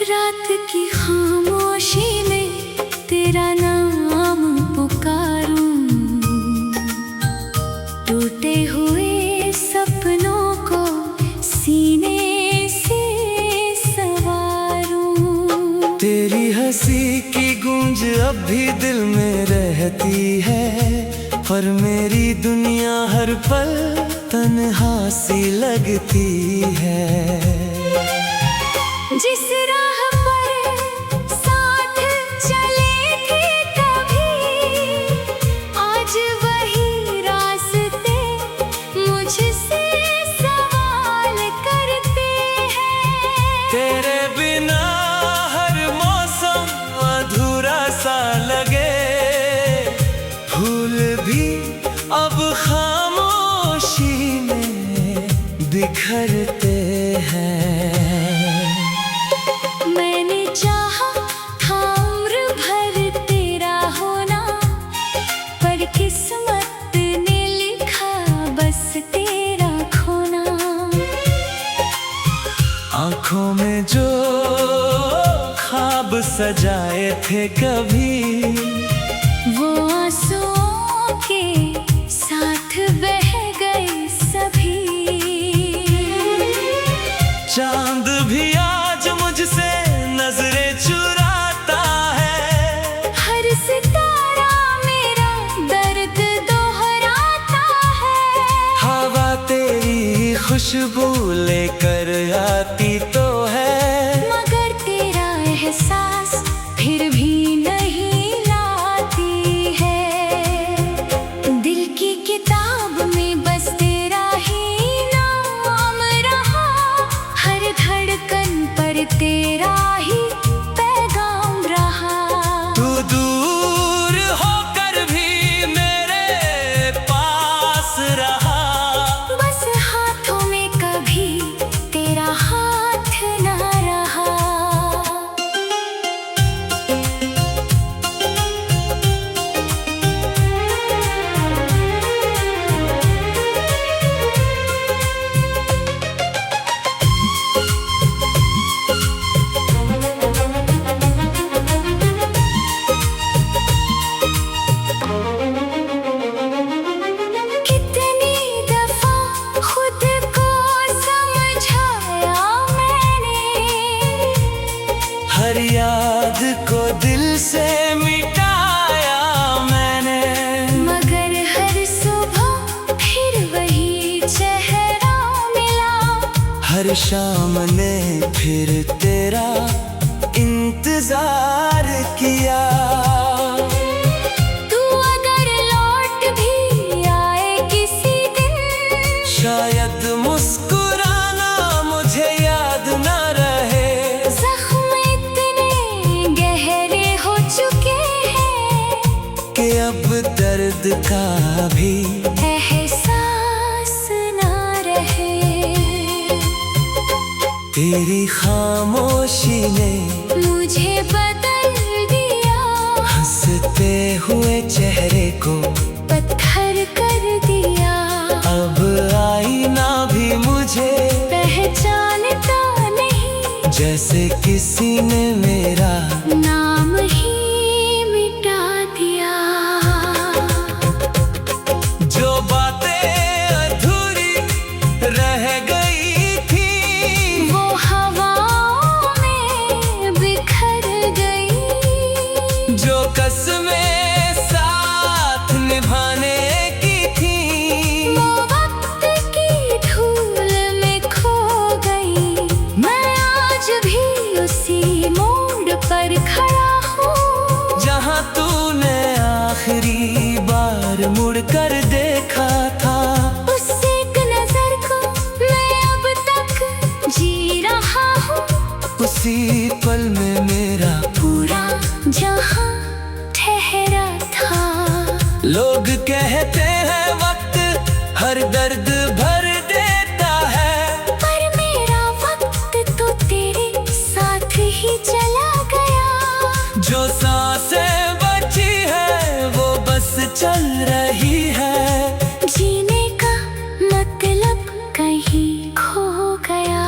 रात की खामोशी में तेरा नाम पुकारूं, टूटे हुए सपनों को सीने से सवारूं। तेरी हंसी की गूंज अब भी दिल में रहती है, पर मेरी दुनिया हर पल तन्हा सी लगती है। जिस राह पर साथ चले थे कभी, आज वही रास्ते मुझसे सवाल करते हैं। तेरे बिना हर मौसम अधूरा सा लगे, फूल भी अब खामोशी में बिखरते हैं। मैंने चाहा था उम्र भर तेरा होना, पर किस्मत ने लिखा बस तेरा खोना। आँखों में जो ख्वाब सजाए थे कभी, वो आंसुओं के साथ बह गए सभी। चांद भी आज मुझसे नजरें चुराता है, हर सितारा मेरा दर्द दोहराता है। हवा तेरी खुशबू लेकर आती तो है, मगर तेरा एहसास फिर भी नहीं लाती है। दिल की किताब में बस तेरा ही नाम रहा, हर धड़कन पर तेरा ही पैगाम रहा। तू दूर होकर भी मेरे पास रहा, बस हाथों में कभी तेरा हाथ न रहा। कितनी दफा खुद को समझाया मैंने, हर याद को दिल से मिटाया मैंने। मगर हर सुबह फिर वही चेहरा मिला। हर शाम ने फिर तेरा इंतजार किया। तू अगर लौट भी आए किसी दिन, शायद मुस्कुराना मुझे याद न रहे। जख्म इतने गहरे हो चुके हैं कि अब दर्द का भी एहसास ना रहे। तेरी खामोशी ने मुझे बदल दिया, हंसते हुए चेहरे को पत्थर कर दिया। अब आईना भी मुझे पहचानता नहीं, जैसे किसी ने मेरा नाम ही मिटा दिया। जो बातें अधूरी रह गई थी, वो हवाओं में बिखर गई। जो कसमें साथ निभाने की थी, वो वक्त की धूल में खो गई। मैं आज भी उसी मोड़ इसी पल में मेरा पूरा जहां ठहरा था। लोग कहते हैं वक्त हर दर्द भर देता है, पर मेरा वक्त तो तेरे साथ ही चला गया। जो सांसें बची है वो बस चल रही है। जीने का मतलब कहीं खो गया।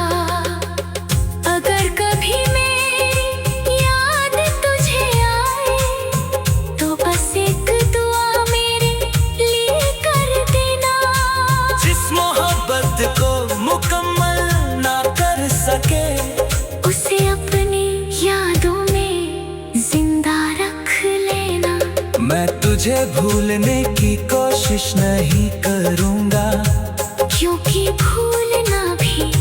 अगर कभी मेरी याद तुझे आए तो बस एक दुआ मेरे लिए कर देना। जिस मोहब्बत को मुकम्मल ना कर सके, उसे अपनी यादों में जिंदा रख लेना। मैं तुझे भूलने की कोशिश नहीं करूँगा, क्योंकि भूलना भी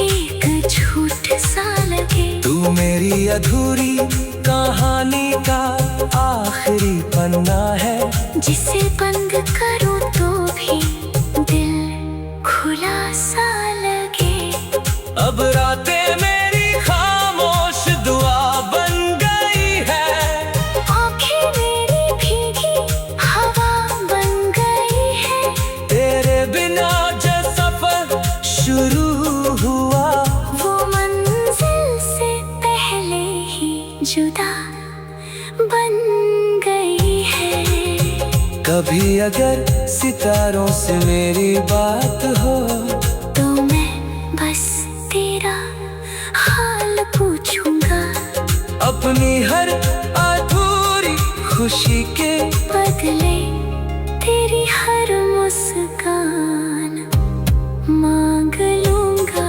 एक झूठ सा लगे। तू मेरी अधूरी कहानी का आखिरी पन्ना है, जिसे बंद करूं तो भी दिल खुला सा लगे। अब रातें मेरी खामोश दुआ बन गई है, आँखें मेरी भीगी हवा बन गई है। तेरे बिना जो सफर शुरू हुआ, वो मंजिल से पहले ही जुदा बन गई है। कभी अगर सितारों से मेरी बात हो, तो मैं बस तेरा हाल पूछूंगा। अपनी हर अधूरी खुशी के बदले तेरी हर मुस्कान मांग लूंगा।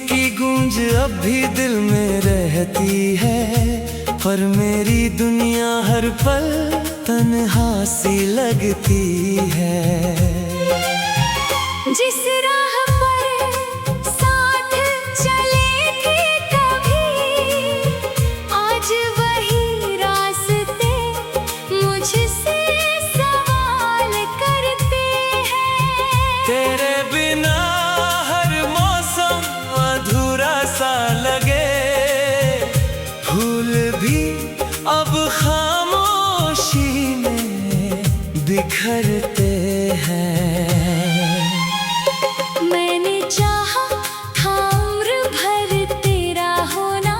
की गूंज अब भी दिल में रहती है, पर मेरी दुनिया हर पल तन्हा सी लगती है। जिस राह पर साथ चले थे कभी, आज वही रास्ते मुझसे सवाल करते हैं। तेरे बिना हर मौसम अधूरा सा लगे, फूल भी अब खामोशी में बिखरते हैं। मैंने चाहा था उम्र भर तेरा होना,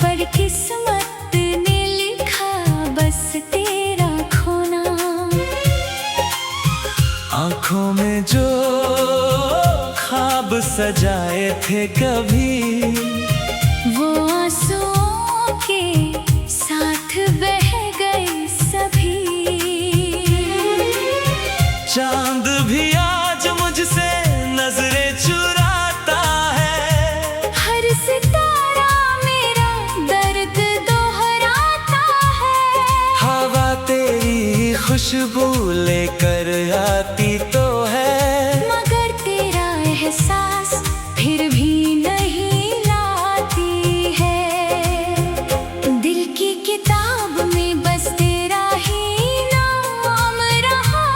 पर किस्मत ने लिखा बस तेरा खोना। आँखों में जो ख्वाब सजाए थे कभी, वो आंसुओं के साथ बह गए सभी। चांद भी आज मुझसे नजरें चुराता है, हर सितारा मेरा दर्द दोहराता है। हवा तेरी खुशबू लेकर आती तो है, मगर तेरा एहसास फिर भी नहीं लाती है। दिल की किताब में बस तेरा ही नाम रहा,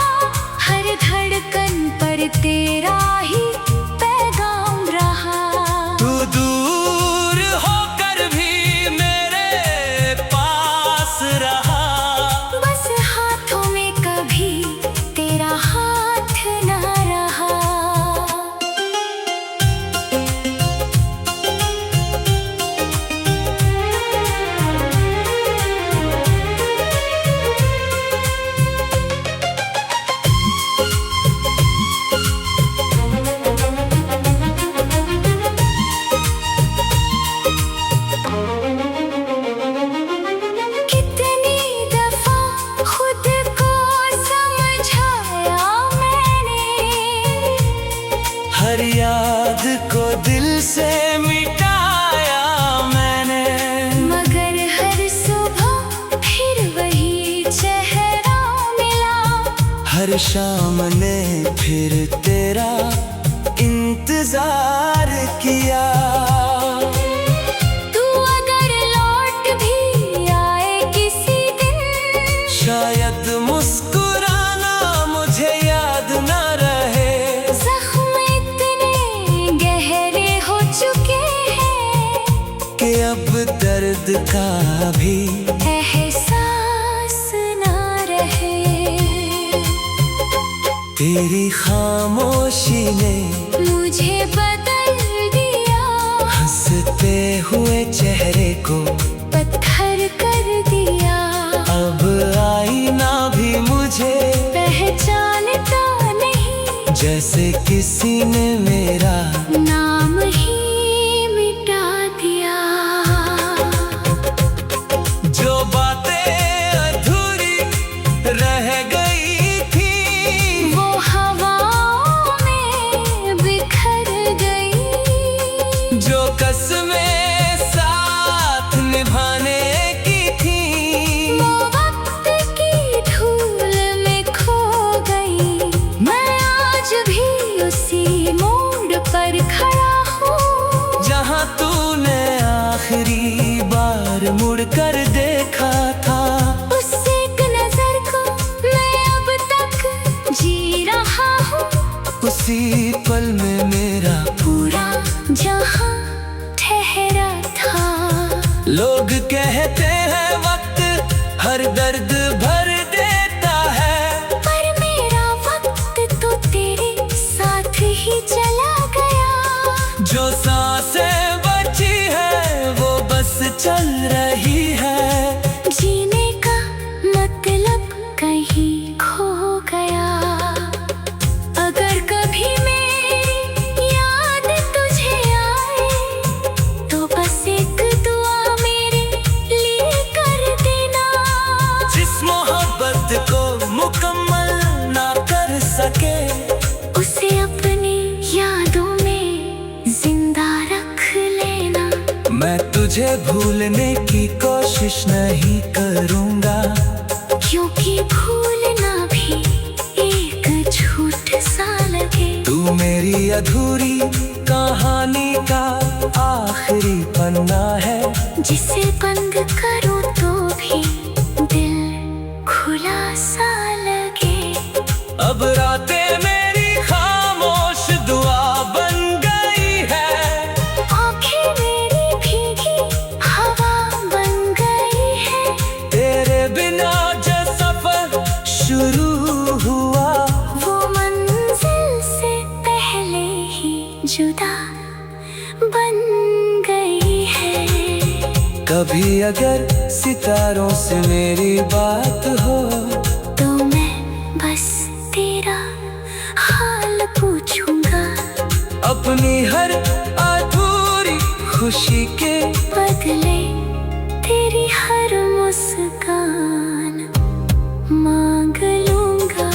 हर धड़कन पर तेरा ही पैगाम रहा। तू दूर होकर भी मेरे पास रहा, बस हाथों में कभी तेरा हाथ ना रहा। कितनी दफा खुद को समझाया मैंने, हर याद को दिल से मिटाया मैंने। मगर हर सुबह फिर वही चेहरा मिला। हर शाम ने फिर तेरा इंतजार किया। तू अगर लौट भी आए किसी दिन, शायद मुस्कुराना मुझे याद न रहे। जख्म इतने गहरे हो चुके हैं कि अब दर्द का भी एहसास ना रहे। तेरी खामोशी ने मुझे बदल दिया, हंसते हुए चेहरे को पत्थर कर दिया। अब आईना भी मुझे पहचानता नहीं, जैसे किसी ने मेरा नाम ही मिटा दिया। जो बातें अधूरी रह गई थी, वो हवाओं में बिखर गई। जो कसमें साथ निभाने की थी, वो वक्त की धूल में खो गई। मैं आज भी उसी मोड़ पर खड़ा हूँ, जहाँ तूने आखिरी बार मुड़कर देखा था। उस एक नजर को मैं अब तक जी रहा हूँ। उसी पल में मेरा पूरा जहां ठहरा था। लोग कहते हैं वक्त हर दर्द भर देता है, पर मेरा वक्त तो तेरे साथ ही चला गया। जो सांसें बची है वो बस चल रही है। जीने का मतलब कहीं खो गया। अगर कभी मेरी याद तुझे आए, तो बस एक दुआ मेरे लिए कर देना। जिस मोहब्बत को मुकम्मल ना कर सके, उसे अपनी यादों में जिंदा तुझे भूलने की कोशिश नहीं करूँगा, क्योंकि भूलना भी एक झूठ सा लगे। तू मेरी अधूरी कहानी का आखिरी पन्ना है, जिसे बंद करूं तो भी दिल खुला सा लगे। अब रातें मेरी खामोश दुआ बन गई है, आंखें मेरी भीगी हवा बन गई है। तेरे बिना जो सफर शुरू हुआ, वो मंजिल से पहले ही जुदा बन गई है। कभी अगर सितारों से मेरी बात हो, तो मैं बस तेरा हाल पूछूंगा, अपनी हर अधूरी खुशी के बदले तेरी हर मुस्कान मांग लूंगा।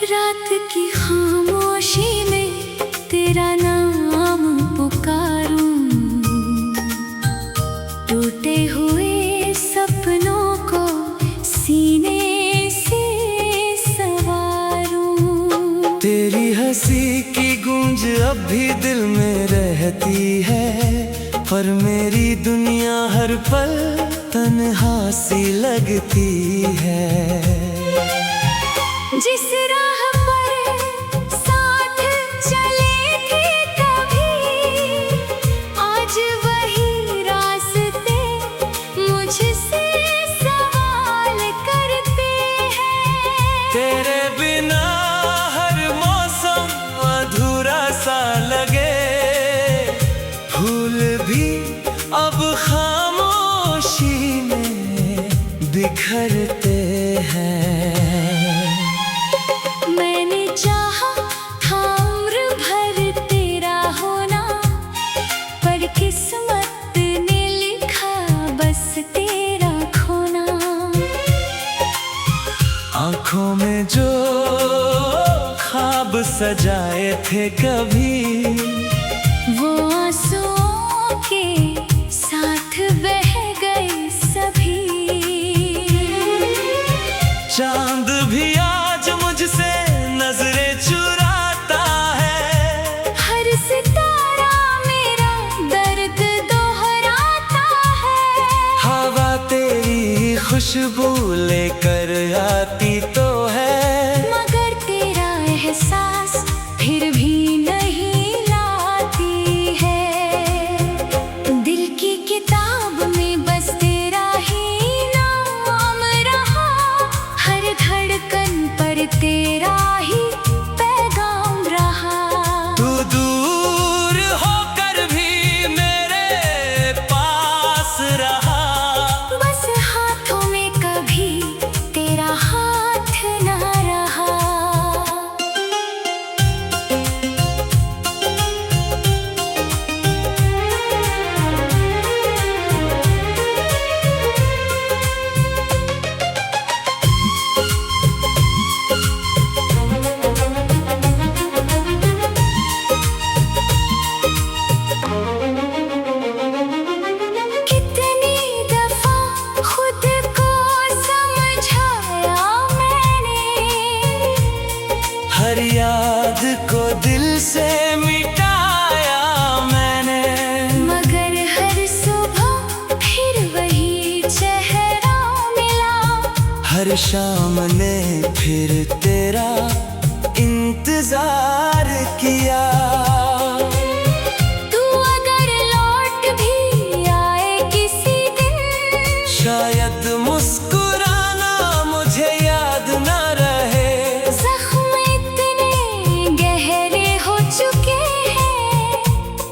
रात की खामोशी में तेरा नाम पुकारूं, टूटे हुए सपनों को सीने से सवारूं। तेरी हंसी की गूंज अब भी दिल में रहती है, पर मेरी दुनिया हर पल तन्हा सी लगती है। जिस राह पर साथ चले थे कभी, आज वही रास्ते मुझसे सवाल करते हैं। तेरे बिना हर मौसम अधूरा सा लगे, फूल भी अब खामोशी में बिखरते हैं। मैंने चाहा था उम्र भर तेरा होना, पर किस्मत ने लिखा बस तेरा खोना। हमने जो ख्वाब सजाए थे कभी, वो आंसुओं के साथ बह गए सभी। चांद भी आज मुझसे नजरें चुराता है, हर सितारा मेरा दर्द दोहराता है। हवा तेरी खुशबू लेकर आती तो है, मगर तेरा एहसास फिर भी नहीं लाती है। दिल की किताब में बस तेरा ही नाम रहा, हर धड़कन पर तेरा ही पैगाम रहा। तू दूर होकर भी मेरे पास रहा, बस हाथों में कभी तेरा हाथ न रहा। कितनी दफा खुद को समझाया मैंने, हर याद को दिल से मिटाया मैंने। मगर हर सुबह फिर वही चेहरा मिला। हर शाम ने फिर तेरा इंतजार किया। तू अगर लौट भी आए किसी दिन, शायद मुस्कुराना मुझे याद न रहे। जख्म इतने गहरे हो चुके हैं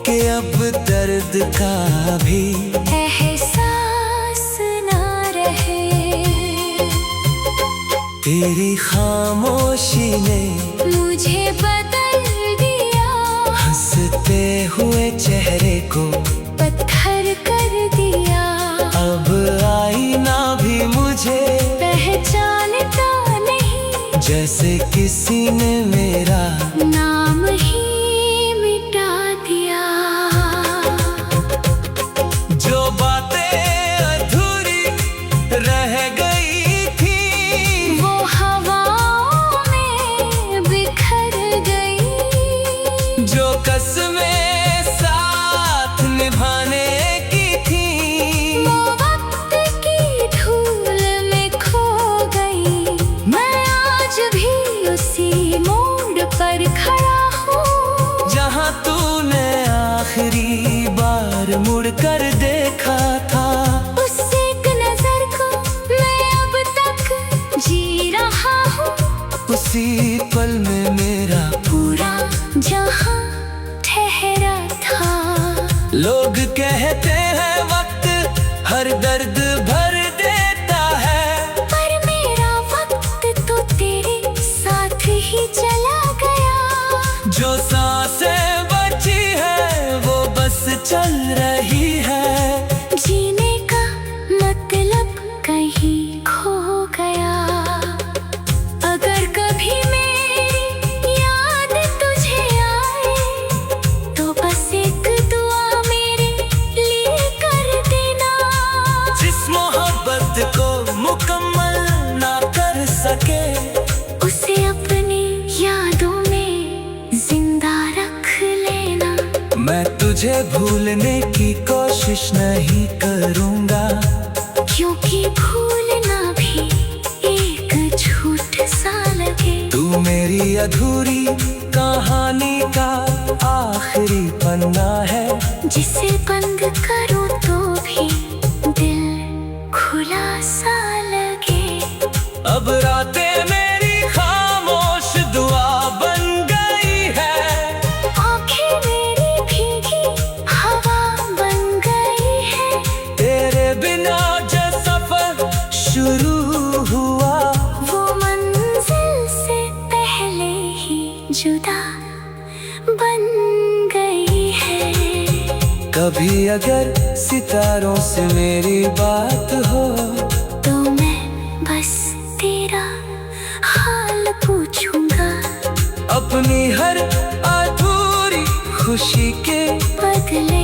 कि अब दर्द का भी एहसास ना रहे। तेरी खामोशी ने मुझे बदल दिया, हंसते हुए चेहरे को पत्थर कर दिया। अब आईना भी मुझे पहचानता नहीं, जैसे किसी ने मेरा नाम ही मिटा दिया। जो बातें अधूरी रह गई थी, वो हवाओं में बिखर गई। जो कसमें साथ निभाने की थी, वो वक्त की धूल में खो गई। मैं आज भी उसी मोड़ पर खड़ा हूँ, जहाँ तूने आखिरी बार मुड़कर देखा था। उस एक नजर को मैं अब तक जी रहा हूँ। उसी पल में मेरा पूरा जहां ठहरा था। लोग कहते हैं वक्त हर दर्द भर देता है, पर मेरा वक्त तो तेरे साथ ही चला गया। जो सांसें बची है वो बस चल रही है। जीने का मतलब कहीं खो गया। अगर कभी मेरी याद तुझे आए, तो बस एक दुआ मेरे लिए कर देना। जिस मोहब्बत को मुकम्मल ना कर सके, उसे अपनी यादों में जिंदा रख लेना। मैं तुझे भूलने की कोशिश नहीं करूँगा, क्योंकि भूलना भी एक झूठ सा लगे। तू मेरी अधूरी कहानी का आखिरी पन्ना है, जिसे बंद करो तो भी दिल खुला सा लगे। अब रातें मेरी खामोश दुआ बन गई है, आंखें मेरी भीगी हवा बन गई है। तेरे बिना जो सफर शुरू हुआ, वो मंजिल से पहले ही जुदा बन गई है। कभी अगर सितारों से मेरी बात हो, तो मैं बस तेरा हाल अपनी हर अधूरी खुशी के बदले